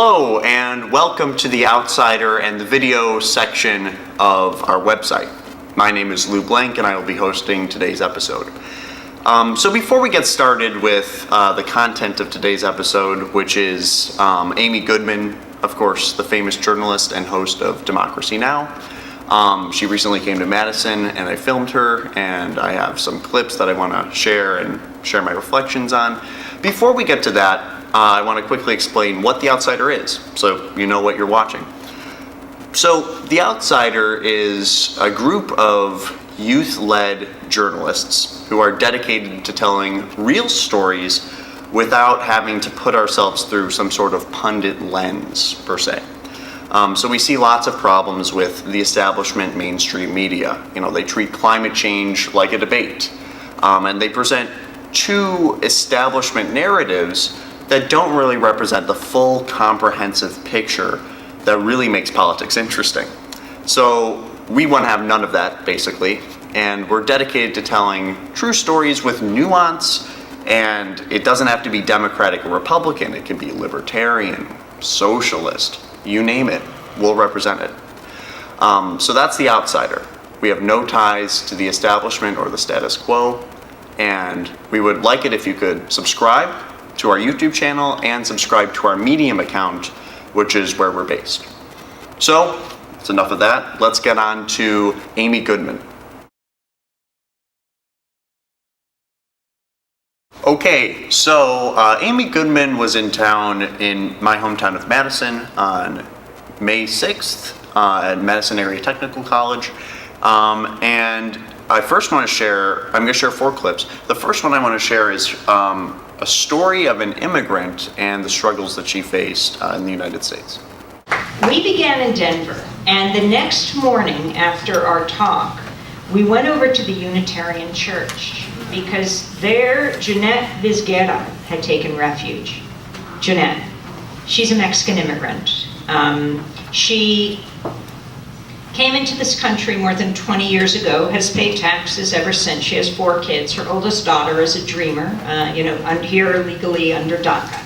Hello and welcome to The Outsider and the video section of our website. My name is Lou Blank and I will be hosting today's episode. So before we get started with the content of today's episode, which is Amy Goodman, of course, the famous journalist and host of Democracy Now! She recently came to Madison and I filmed her, and I have some clips that I want to share my reflections on. Before we get to that, I want to quickly explain what The Outsider is, so you know what you're watching. So The Outsider is a group of youth-led journalists who are dedicated to telling real stories without having to put ourselves through some sort of pundit lens, per se. So we see lots of problems with the establishment mainstream media. You know, they treat climate change like a debate, and they present two establishment narratives that don't really represent the full comprehensive picture that really makes politics interesting. So we want to have none of that, basically, and we're dedicated to telling true stories with nuance, and it doesn't have to be Democratic or Republican. It can be libertarian, socialist, you name it, we'll represent it. So that's The Outsider. We have no ties to the establishment or the status quo, and we would like it if you could subscribe to our YouTube channel and subscribe to our Medium account, which is where we're based. So, that's enough of that. Let's get on to Amy Goodman. Okay, so Amy Goodman was in town in my hometown of Madison on May 6th at Madison Area Technical College, and I first want to share, I'm going to share 4 clips. The first one I want to share is a story of an immigrant and the struggles that she faced in the United States. We began in Denver, and the next morning after our talk, we went over to the Unitarian Church because there Jeanette Vizguera had taken refuge. Jeanette, she's a Mexican immigrant. She came into this country more than 20 years ago, has paid taxes ever since. She has 4 kids. Her oldest daughter is a dreamer, here legally under DACA.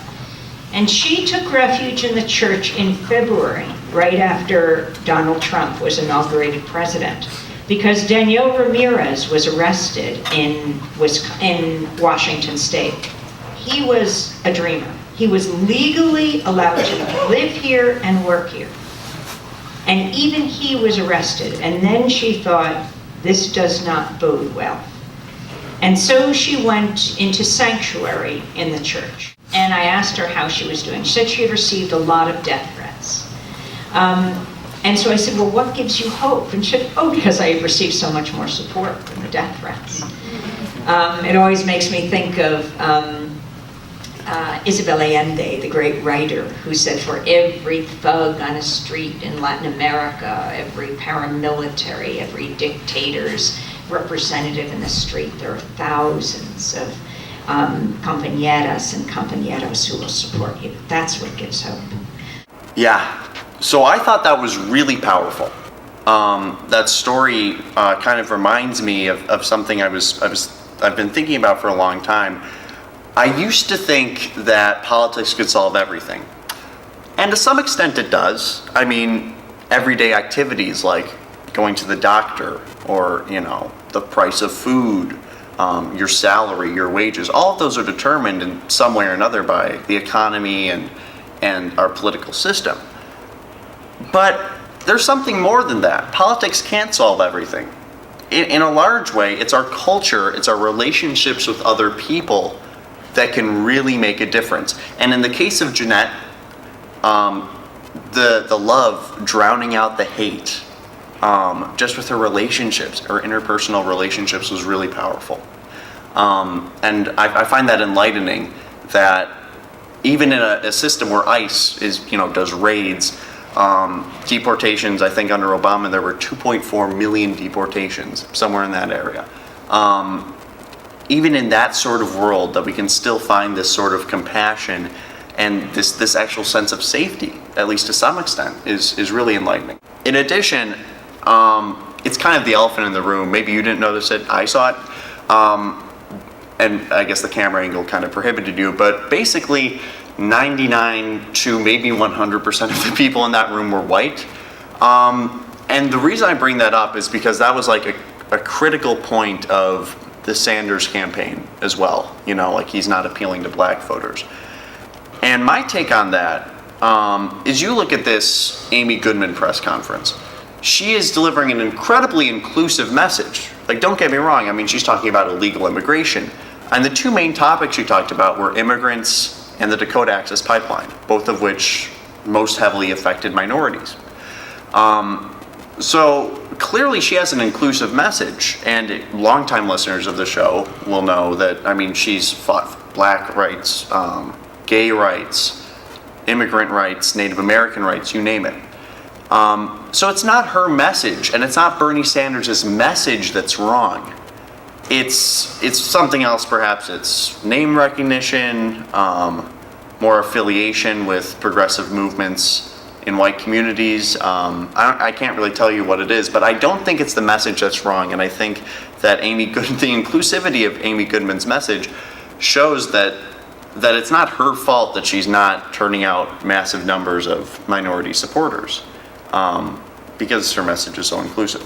And she took refuge in the church in February, right after Donald Trump was inaugurated president, because Daniel Ramirez was arrested in Washington State. He was a dreamer. He was legally allowed to live here and work here. And even he was arrested, and then she thought, this does not bode well. And so she went into sanctuary in the church. And I asked her how she was doing. She said she had received a lot of death threats. And so I said, well, what gives you hope? And she said, because I received so much more support from the death threats. It always makes me think of Isabel Allende, the great writer, who said, for every thug on a street in Latin America, every paramilitary, every dictator's representative in the street, there are thousands of compañeras and compañeros who will support you. That's what gives hope. Yeah, so I thought that was really powerful. That story kind of reminds me of something I've been thinking about for a long time. I used to think that politics could solve everything. And to some extent it does. I mean, everyday activities like going to the doctor or, the price of food, your salary, your wages, all of those are determined in some way or another by the economy and our political system. But there's something more than that. Politics can't solve everything. In a large way, it's our culture, it's our relationships with other people that can really make a difference. And in the case of Jeanette, the love drowning out the hate, just with her relationships, her interpersonal relationships, was really powerful. And I find that enlightening, that even in a system where ICE does raids, deportations, I think under Obama there were 2.4 million deportations, somewhere in that area. Even in that sort of world, that we can still find this sort of compassion and this actual sense of safety, at least to some extent, is really enlightening. In addition, it's kind of the elephant in the room. Maybe you didn't notice it, I saw it. And I guess the camera angle kind of prohibited you, but basically 99 to maybe 100% of the people in that room were white. And the reason I bring that up is because that was like a critical point of the Sanders campaign as well. You know, like he's not appealing to black voters. And my take on that is you look at this Amy Goodman press conference. She is delivering an incredibly inclusive message. Like, don't get me wrong, I mean, she's talking about illegal immigration. And the two main topics she talked about were immigrants and the Dakota Access Pipeline, both of which most heavily affected minorities. So clearly she has an inclusive message, and longtime listeners of the show will know that, I mean, she's fought for black rights, gay rights, immigrant rights, Native American rights, you name it. So it's not her message, and it's not Bernie Sanders' message that's wrong. It's something else, perhaps. It's name recognition, more affiliation with progressive movements in white communities. I can't really tell you what it is, but I don't think it's the message that's wrong, and I think that the inclusivity of Amy Goodman's message shows that it's not her fault that she's not turning out massive numbers of minority supporters, because her message is so inclusive.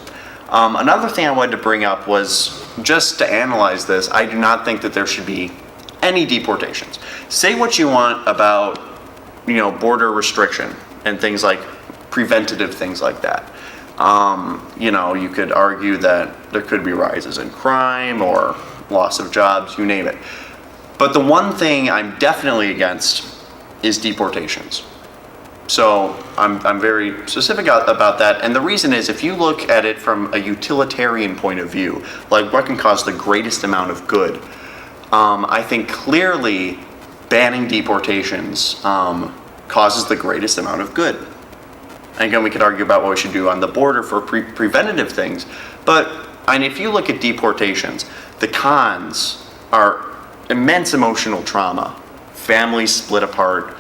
Another thing I wanted to bring up was, just to analyze this, I do not think that there should be any deportations. Say what you want about, border restriction and things like preventative things like that. You could argue that there could be rises in crime or loss of jobs, you name it. But the one thing I'm definitely against is deportations. So I'm very specific about that, and the reason is, if you look at it from a utilitarian point of view, like what can cause the greatest amount of good, I think clearly banning deportations causes the greatest amount of good. And again, we could argue about what we should do on the border for preventative things, but if you look at deportations, the cons are immense emotional trauma, families split apart,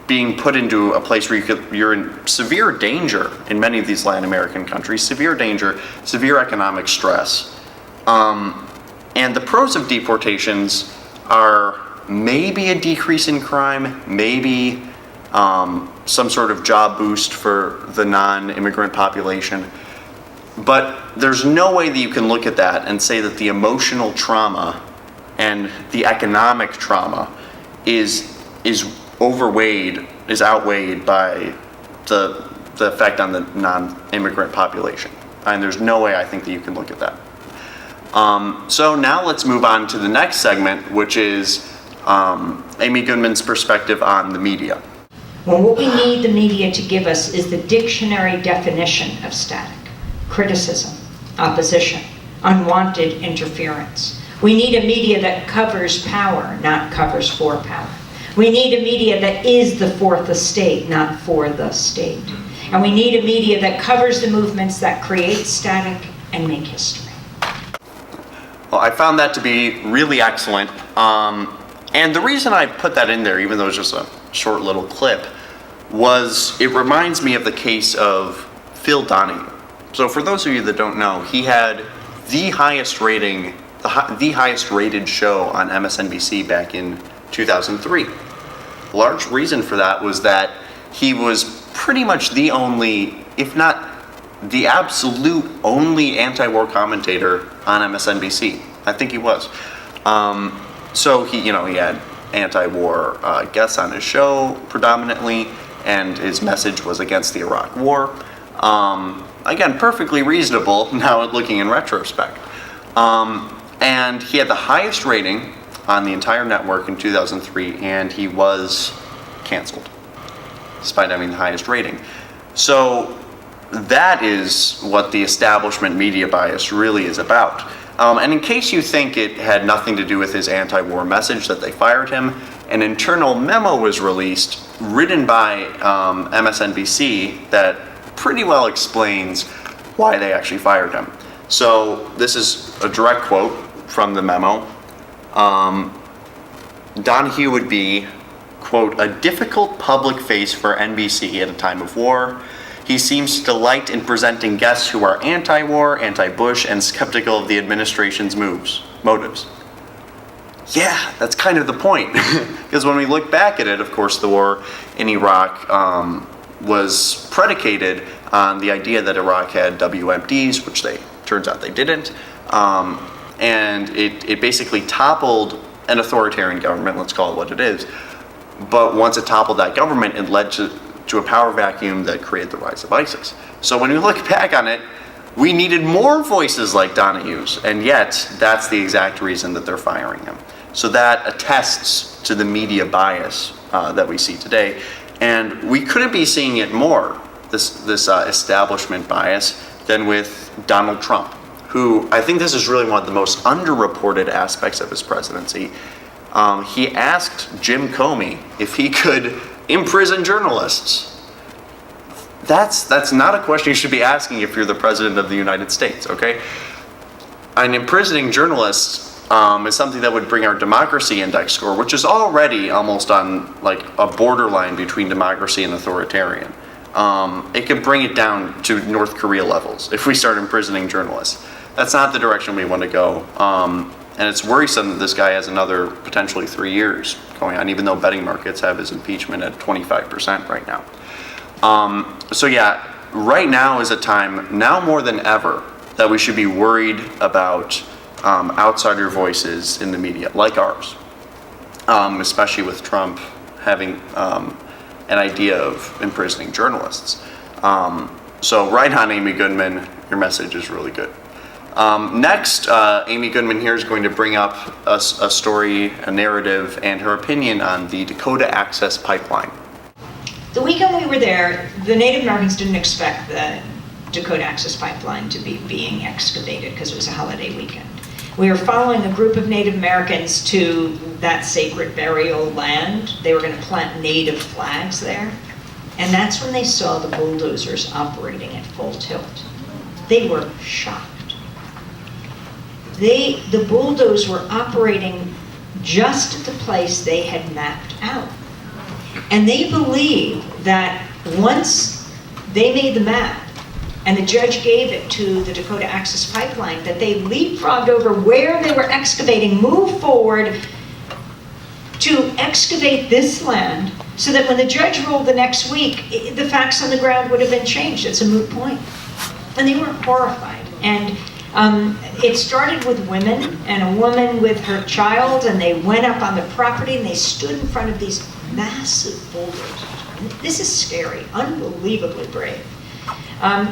being put into a place where you're in severe danger in many of these Latin American countries, severe danger, severe economic stress. And the pros of deportations are maybe a decrease in crime, maybe some sort of job boost for the non-immigrant population. But there's no way that you can look at that and say that the emotional trauma and the economic trauma is outweighed by the effect on the non-immigrant population. And there's no way I think that you can look at that. So now let's move on to the next segment, which is Amy Goodman's perspective on the media. Well, what we need the media to give us is the dictionary definition of static: criticism, opposition, unwanted interference. We need a media that covers power, not covers for power. We need a media that is the fourth estate, not for the state. And we need a media that covers the movements that create static and make history. Well, I found that to be really excellent. And the reason I put that in there, even though it's just a short little clip, was it reminds me of the case of Phil Donahue. So for those of you that don't know, he had the highest rating, the highest rated show on MSNBC back in 2003. A large reason for that was that he was pretty much the only, if not the absolute only anti-war commentator on MSNBC. I think he was. So he had anti-war guests on his show predominantly, and his message was against the Iraq War. Again, perfectly reasonable now looking in retrospect. And he had the highest rating on the entire network in 2003, and he was canceled, despite having the highest rating. So that is what the establishment media bias really is about. And in case you think it had nothing to do with his anti-war message that they fired him, an internal memo was released, written by MSNBC, that pretty well explains why they actually fired him. So this is a direct quote from the memo. Donahue would be, quote, "a difficult public face for NBC at a time of war. He seems to delight in presenting guests who are anti-war, anti-Bush, and skeptical of the administration's motives." yeah, that's kind of the point. Because when we look back at it, of course, the war in Iraq was predicated on the idea that Iraq had WMDs, which turns out they didn't. And it basically toppled an authoritarian government, let's call it what it is. But once it toppled that government, it led to a power vacuum that created the rise of ISIS. So when we look back on it, we needed more voices like Donohue's, and yet that's the exact reason that they're firing him. So that attests to the media bias that we see today. And we couldn't be seeing it more, this establishment bias, than with Donald Trump, who I think this is really one of the most underreported aspects of his presidency. He asked Jim Comey if he could imprison journalists. That's not a question you should be asking if you're the president of the United States, okay? And imprisoning journalists is something that would bring our democracy index score, which is already almost on like a borderline between democracy and authoritarian. It could bring it down to North Korea levels if we start imprisoning journalists. That's not the direction we want to go. And it's worrisome that this guy has another potentially 3 years going on, even though betting markets have his impeachment at 25% right now. So yeah, right now is a time, now more than ever, that we should be worried about outsider voices in the media, like ours, especially with Trump having an idea of imprisoning journalists. So right on, Amy Goodman, your message is really good. Next, Amy Goodman here is going to bring up a story, a narrative, and her opinion on the Dakota Access Pipeline. The weekend we were there, the Native Americans didn't expect the Dakota Access Pipeline to be being excavated because it was a holiday weekend. We were following a group of Native Americans to that sacred burial land. They were going to plant Native flags there. And that's when they saw the bulldozers operating at full tilt. They were shocked. The bulldozers were operating just at the place they had mapped out. And they believed that once they made the map and the judge gave it to the Dakota Access Pipeline, that they leapfrogged over where they were excavating, moved forward to excavate this land so that when the judge ruled the next week, the facts on the ground would have been changed. It's a moot point. And they were horrified. And it started with women, and a woman with her child, and they went up on the property and they stood in front of these massive bulldozers. This is scary, unbelievably brave.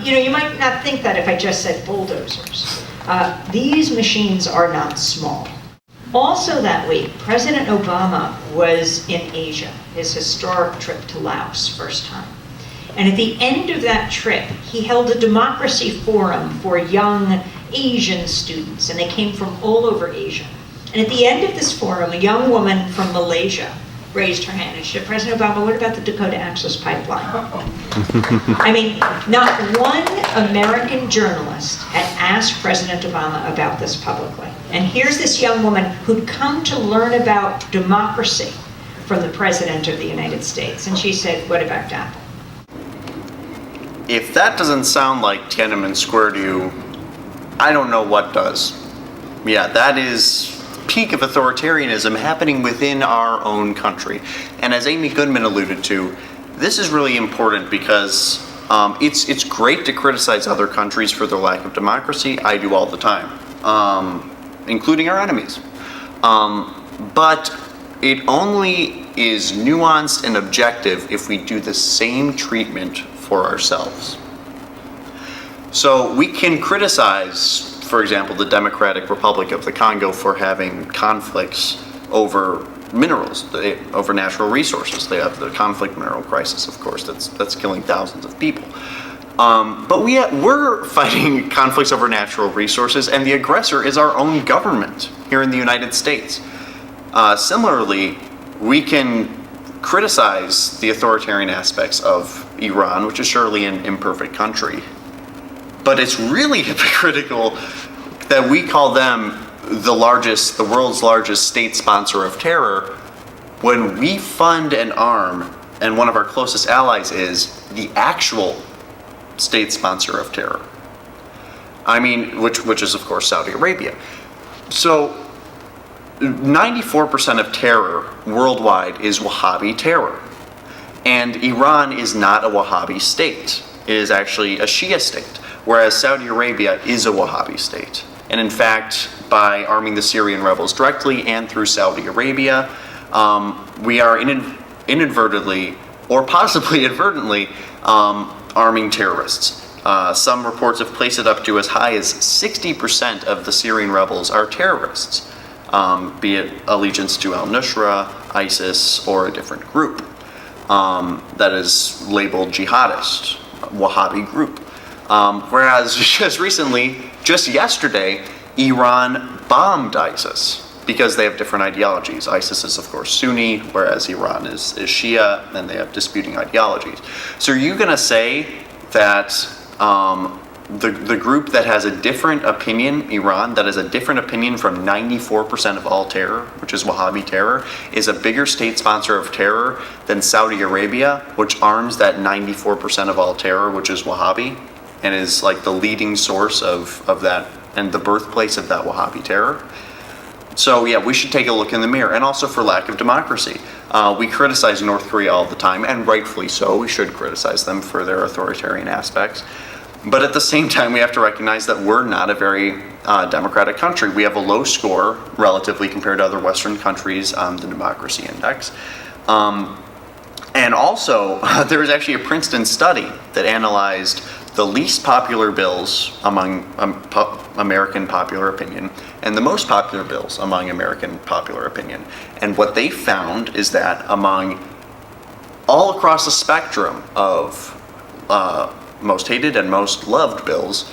You might not think that if I just said bulldozers. These machines are not small. Also that week, President Obama was in Asia, his historic trip to Laos, first time. And at the end of that trip, he held a democracy forum for young Asian students, and they came from all over Asia. And at the end of this forum, a young woman from Malaysia raised her hand and she said, President Obama, what about the Dakota Access Pipeline? I mean, not one American journalist had asked President Obama about this publicly. And here's this young woman who'd come to learn about democracy from the President of the United States. And she said, what about DAPL? If that doesn't sound like Tiananmen Square to you, I don't know what does. Yeah, that is peak of authoritarianism happening within our own country. And as Amy Goodman alluded to, this is really important because it's great to criticize other countries for their lack of democracy. I do all the time, including our enemies. But it only is nuanced and objective if we do the same treatment for ourselves. So we can criticize, for example, the Democratic Republic of the Congo for having conflicts over minerals, over natural resources. They have the conflict mineral crisis, of course, that's killing thousands of people. But we're fighting conflicts over natural resources, and the aggressor is our own government here in the United States. Similarly, we can criticize the authoritarian aspects of Iran, which is surely an imperfect country. But it's really hypocritical that we call them the world's largest state sponsor of terror, when we fund and arm, and one of our closest allies is the actual state sponsor of terror. I mean, which is of course Saudi Arabia. So 94% of terror worldwide is Wahhabi terror. And Iran is not a Wahhabi state. It is actually a Shia state, whereas Saudi Arabia is a Wahhabi state. And in fact, by arming the Syrian rebels directly and through Saudi Arabia, we are inadvertently, or possibly inadvertently, arming terrorists. Some reports have placed it up to as high as 60% of the Syrian rebels are terrorists, be it allegiance to al-Nusra, ISIS, or a different group that is labeled jihadist, Wahhabi group. Whereas just recently, just yesterday, Iran bombed ISIS because they have different ideologies. ISIS is, of course, Sunni, whereas Iran is Shia, and they have disputing ideologies. So are you going to say that the group that has a different opinion, Iran, that has a different opinion from 94% of all terror, which is Wahhabi terror, is a bigger state sponsor of terror than Saudi Arabia, which arms that 94% of all terror, which is Wahhabi, and is like the leading source of that and the birthplace of that Wahhabi terror? So yeah, we should take a look in the mirror, and also for lack of democracy. We criticize North Korea all the time, and rightfully so. We should criticize them for their authoritarian aspects. But at the same time, we have to recognize that we're not a very democratic country. We have a low score, relatively, compared to other Western countries on the democracy index. And also, there was actually a Princeton study that analyzed the least popular bills among American popular opinion and the most popular bills among American popular opinion. And what they found is that among all across the spectrum of most hated and most loved bills,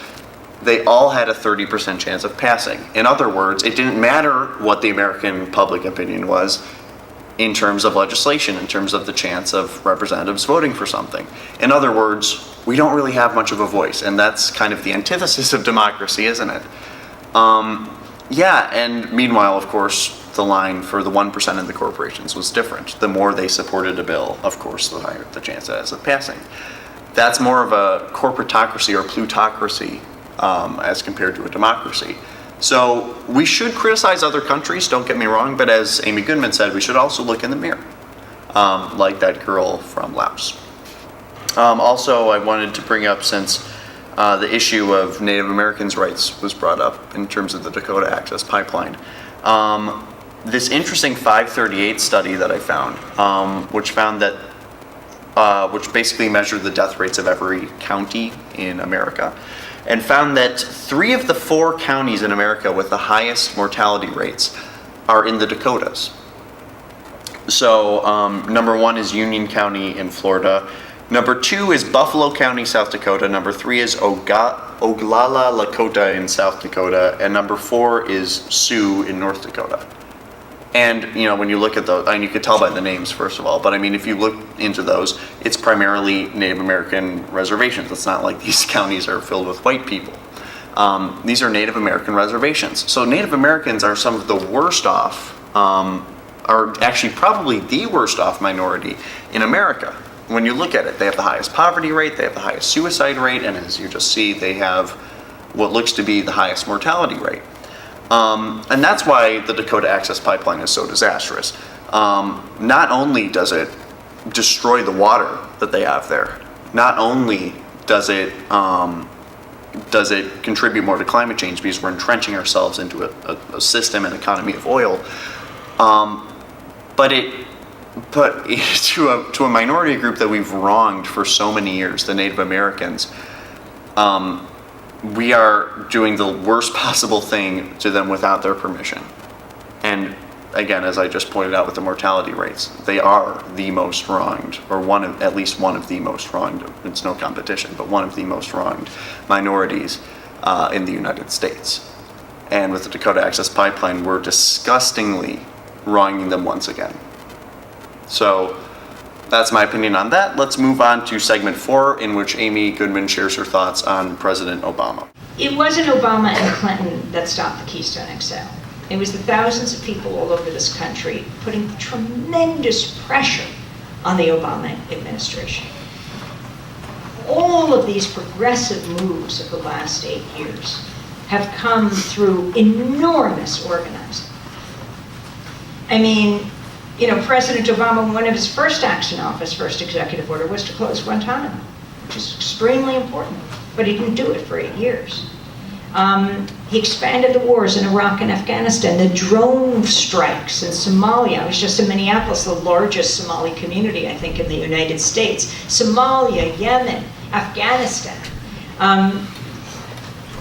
they all had a 30% chance of passing. In other words, it didn't matter what the American public opinion was in terms of legislation, in terms of the chance of representatives voting for something. In other words, we don't really have much of a voice, and that's kind of the antithesis of democracy, isn't it? Yeah, and meanwhile, of course, the line for the 1% in the corporations was different. The more they supported a bill, of course, the higher the chance it has of passing. That's more of a corporatocracy or plutocracy as compared to a democracy. So we should criticize other countries, don't get me wrong, but as Amy Goodman said, we should also look in the mirror, like that girl from Laos. Also, I wanted to bring up, since the issue of Native Americans' rights was brought up in terms of the Dakota Access Pipeline, this interesting 538 study that I found, which found that which basically measured the death rates of every county in America, and found that 3 of the 4 counties in America with the highest mortality rates are in the Dakotas. So number 1 is Union County in Florida. Number 2 is Buffalo County, South Dakota. Number 3 is Oglala Lakota in South Dakota. And number 4 is Sioux in North Dakota. And, you know, when you look at those, and you could tell by the names, first of all, but I mean, if you look into those, it's primarily Native American reservations. It's not like these counties are filled with white people. These are Native American reservations. So Native Americans are some of the worst off, are actually probably the worst off minority in America. When you look at it, they have the highest poverty rate, they have the highest suicide rate, and as you just see, they have what looks to be the highest mortality rate. And that's why the Dakota Access Pipeline is so disastrous. Not only does it destroy the water that they have there, not only does it contribute more to climate change because we're entrenching ourselves into a system and economy of oil, but to a minority group that we've wronged for so many years, the Native Americans, we are doing the worst possible thing to them without their permission. And again, as I just pointed out with the mortality rates, they are the most wronged, or at least one of the most wronged, it's no competition, but one of the most wronged minorities in the United States. And with the Dakota Access Pipeline, we're disgustingly wronging them once again. So that's my opinion on that. Let's move on to segment 4, in which Amy Goodman shares her thoughts on President Obama. It wasn't Obama and Clinton that stopped the Keystone XL. It was the thousands of people all over this country putting tremendous pressure on the Obama administration. All of these progressive moves of the last 8 years have come through enormous organizing. I mean, President Obama, one of his first acts in office, first executive order, was to close Guantanamo, which is extremely important, but he didn't do it for 8 years. He expanded the wars in Iraq and Afghanistan, the drone strikes in Somalia. I was just in Minneapolis, the largest Somali community, I think, in the United States. Somalia, Yemen, Afghanistan.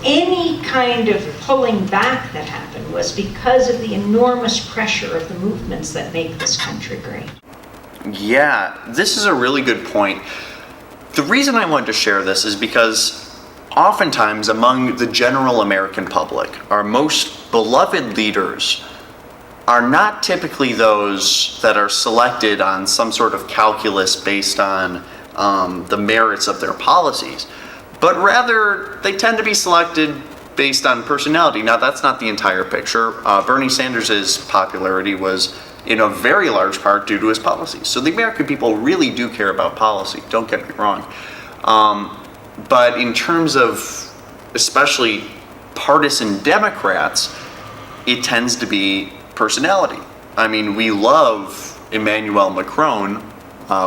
Any kind of pulling back that happened was because of the enormous pressure of the movements that make this country great. Yeah, this is a really good point. The reason I wanted to share this is because oftentimes among the general American public, our most beloved leaders are not typically those that are selected on some sort of calculus based on the merits of their policies, but rather they tend to be selected based on personality. Now, that's not the entire picture. Bernie Sanders' popularity was in a very large part due to his policies. So the American people really do care about policy, don't get me wrong. But in terms of especially partisan Democrats, it tends to be personality. I mean, we love Emmanuel Macron,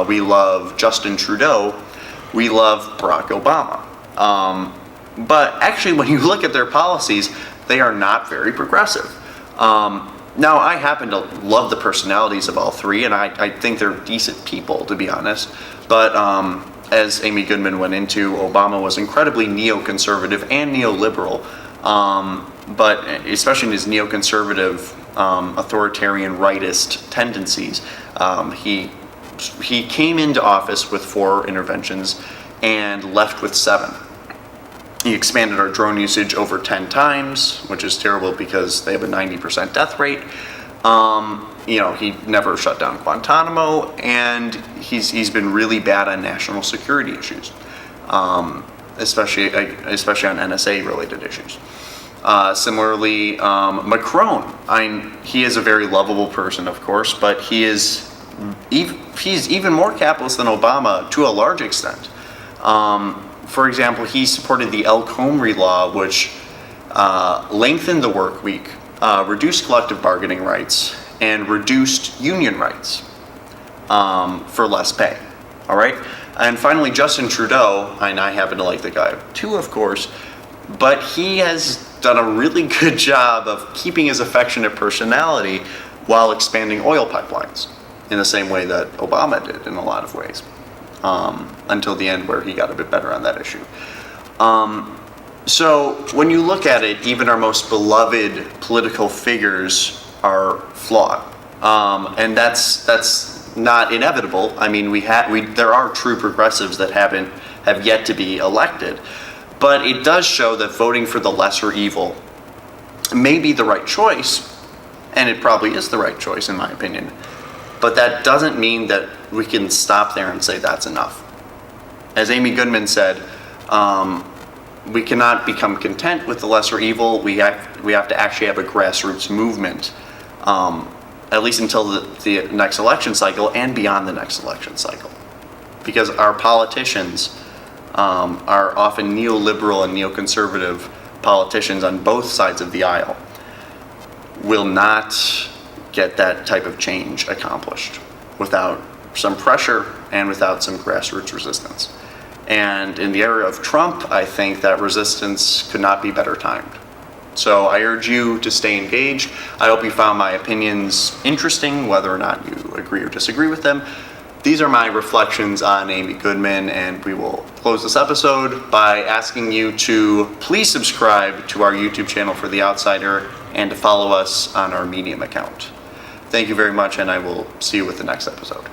we love Justin Trudeau, we love Barack Obama. But actually, when you look at their policies, they are not very progressive. Now, I happen to love the personalities of all three, and I think they're decent people, to be honest. But as Amy Goodman went into, Obama was incredibly neoconservative and neoliberal, but especially in his neoconservative, authoritarian rightist tendencies. He came into office with 4 interventions and left with 7. He expanded our drone usage over 10 times, which is terrible because they have a 90% death rate. He never shut down Guantanamo, and he's been really bad on national security issues, especially on NSA-related issues. Similarly, Macron, he is a very lovable person, of course, but he's even more capitalist than Obama to a large extent. For example, he supported the El Khomri law, which lengthened the work week, reduced collective bargaining rights, and reduced union rights for less pay. All right? And finally, Justin Trudeau, and I happen to like the guy too, of course, but he has done a really good job of keeping his affectionate personality while expanding oil pipelines in the same way that Obama did in a lot of ways. Until the end where he got a bit better on that issue. So when you look at it, even our most beloved political figures are flawed. And that's not inevitable. I mean, there are true progressives that have yet to be elected. But it does show that voting for the lesser evil may be the right choice, and it probably is the right choice in my opinion. But that doesn't mean that we can stop there and say that's enough. As Amy Goodman said, we cannot become content with the lesser evil. We have to actually have a grassroots movement, at least until the next election cycle and beyond the next election cycle. Because our politicians are often neoliberal and neoconservative politicians on both sides of the aisle will not get that type of change accomplished without some pressure and without some grassroots resistance. And in the era of Trump, I think that resistance could not be better timed. So I urge you to stay engaged. I hope you found my opinions interesting, whether or not you agree or disagree with them. These are my reflections on Amy Goodman, and we will close this episode by asking you to please subscribe to our YouTube channel for The Outsider and to follow us on our Medium account. Thank you very much, and I will see you with the next episode.